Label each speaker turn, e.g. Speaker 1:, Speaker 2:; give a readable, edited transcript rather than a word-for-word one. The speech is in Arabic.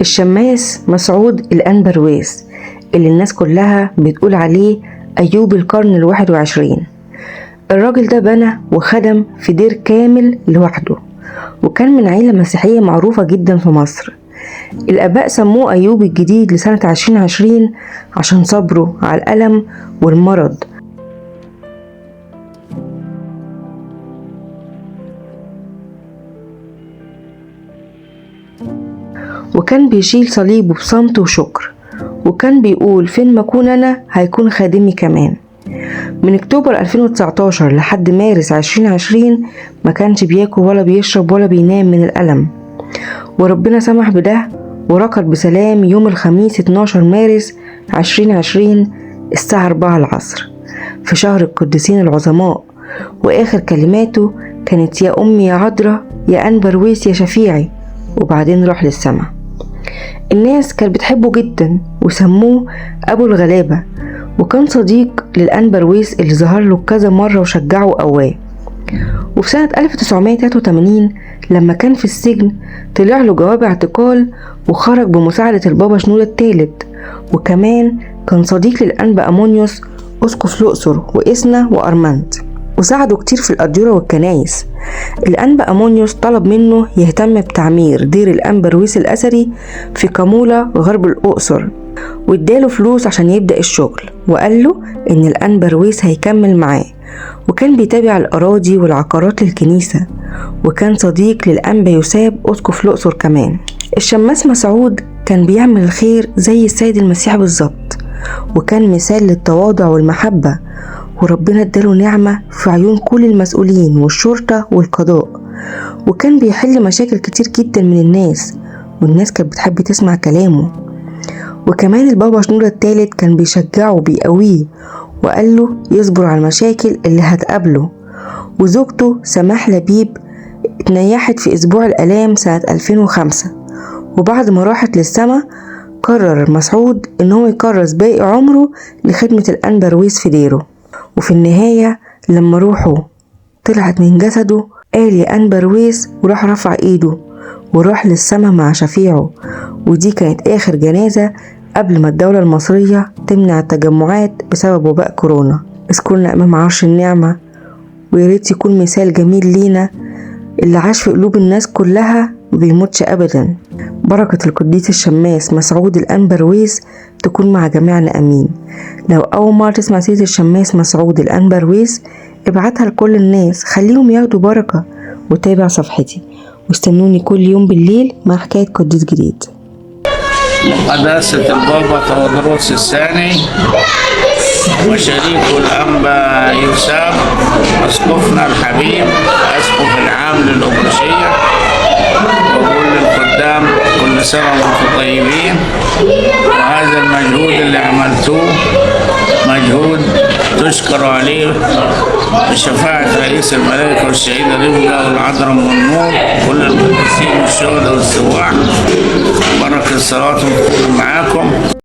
Speaker 1: الشماس مسعود الأنبرويس اللي الناس كلها بتقول عليه أيوب القرن ال21. الراجل ده بنى وخدم في دير كامل لوحده، وكان من عيلة مسيحية معروفة جدا في مصر. الآباء سموه أيوب الجديد لسنة 2020 عشان صبره على الألم والمرض. وكان بيشيل صليبه بصمت وشكر، وكان بيقول فين ما أكون أنا هيكون خادمي كمان. من أكتوبر 2019 لحد مارس 2020 ما كانش بياكل ولا بيشرب ولا بينام من الألم، وربنا سمح بده ورقد بسلام يوم الخميس 12 مارس 2020 الساعة 4 العصر في شهر القديسين العظماء. وآخر كلماته كانت يا أمي يا عذراء يا أنبرويس يا شفيعي، وبعدين راح للسما. الناس كانت بتحبه جدا وسموه أبو الغلابة، وكان صديق للأنبرويس اللي ظهر له كذا مرة وشجعه وقواه. وفي سنة 1983 لما كان في السجن طلع له جواب اعتقال وخرج بمساعدة البابا شنودة الثالث. وكمان كان صديق للأنبا أمونيوس أسقف الأقصر وإسنا وأرمنت، وساعده كتير في الأديرة والكنايس. الأنبا أمونيوس طلب منه يهتم بتعمير دير الأنبرويس الأثري في كامولة غرب الأقصر، واداله فلوس عشان يبدأ الشغل، وقال له إن الأنبرويس هيكمل معاه. وكان بيتابع الأراضي والعقارات للكنيسة، وكان صديق للأنبا يوساب أسقف الأقصر كمان. الشماس مسعود كان بيعمل الخير زي السيد المسيح بالظبط، وكان مثال للتواضع والمحبة، وربنا اداله نعمة في عيون كل المسؤولين والشرطة والقضاء. وكان بيحل مشاكل كتير جدا من الناس، والناس كانت بتحب تسمع كلامه. وكمان البابا شنودة الثالث كان بيشجعه وبيقويه، وقال له يصبر على المشاكل اللي هتقابله. وزوجته سماح لبيب اتنيحت في أسبوع الآلام سنة 2005، وبعد ما راحت للسما قرر مسعود إن هو يكرس باقي عمره لخدمة الأنبرويس في ديره. وفي النهاية لما روحه طلعت من جسده قال يا أنبرويس، وراح رفع إيده وراح للسما مع شفيعه. ودي كانت آخر جنازة قبل ما الدولة المصرية تمنع التجمعات بسبب وباء كورونا. اذكرنا أمام عرش النعمة، وياريت يكون مثال جميل لينا اللي عاش في قلوب الناس كلها مبيموتش أبدا. بركة القديس الشماس مسعود الأنبرويس تكون مع جميعنا أمين. لو أول مرة تسمع سيرة الشماس مسعود الأنبرويس ابعتها لكل الناس، خليهم ياخدوا بركة. وتابع صفحتي واستنوني كل يوم بالليل مع حكاية قديس جديد.
Speaker 2: قداسة البابا تودروس الثاني وشريكه الأنبا يوساب أسقفنا الحبيب أسقف العام للأبرشية، وكل الخدام كل سنة وانتم طيبين. وهذا المجهود اللي عملتوه مجهود تشكر عليه بشفاعة رئيس الملائكة والشهيد ربنا والعذراء والنور كل القديسين والشهداء والسواح. بركة صلاتهم تكون معاكم.